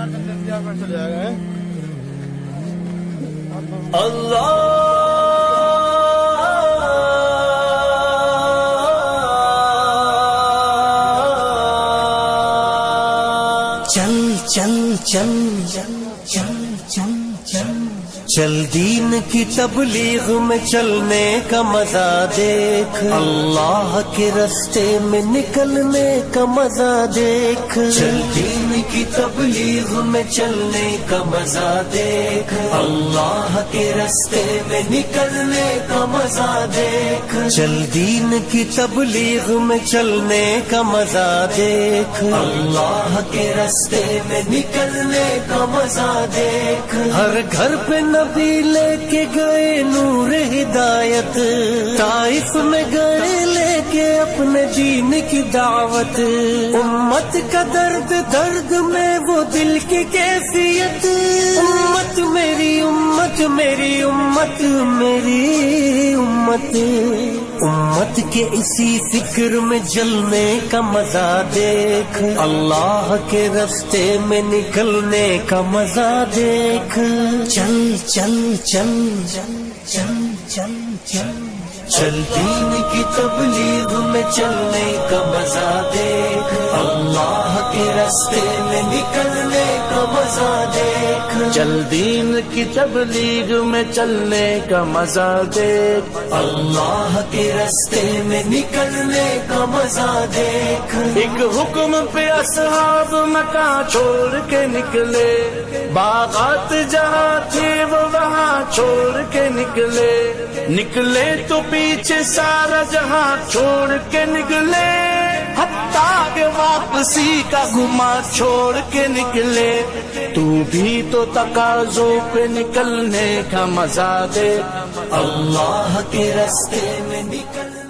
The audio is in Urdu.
چل چل چل چل چل چل چل دین کی تبلیغ میں چلنے کا مزہ دیکھ، اللہ کے راستے میں نکلنے کا مزہ دیکھ، چل دین کی تبلیغ میں چلنے کا مزہ دیکھ، اللہ کے راستے میں نکلنے کا مزہ دیکھ، چل دین کی تبلیغ میں چلنے کا مزہ دیکھ، اللہ کے راستے میں نکلنے کا مزہ دیکھ، ہر گھر پہ نبی لے کے گئے نور ہدایت، طائف میں گئے لے کے اپنے دین کی دعوت، امت کا درد درد میں وہ دل کی کیفیت، امت میری امت میری امت میری امت، امت کے اسی فکر میں جلنے کا مزہ دیکھ، اللہ کے راستے میں نکلنے کا مزہ دیکھ، چل چل چل چل چل چل چل دین کی تبلیغ میں چلنے کا مزہ دیکھ، اللہ کے راستے میں نکلنے کا مزہ دیکھ، چل دین کی تبلیغ میں چلنے کا مزہ دیکھ، اللہ کے راستے میں نکلنے کا مزہ دیکھ، ایک حکم پہ اصحاب مکہ چھوڑ کے نکلے، باغات جہاں تھے وہ وہاں چھوڑ کے نکلے، نکلے تو پیچھے سارا جہاں چھوڑ کے نکلے، حتیٰ کہ واپسی کا گما چھوڑ کے نکلے، تو بھی تو تقاضوں پہ نکلنے کا مزہ دے، اللہ کے راستے میں نکل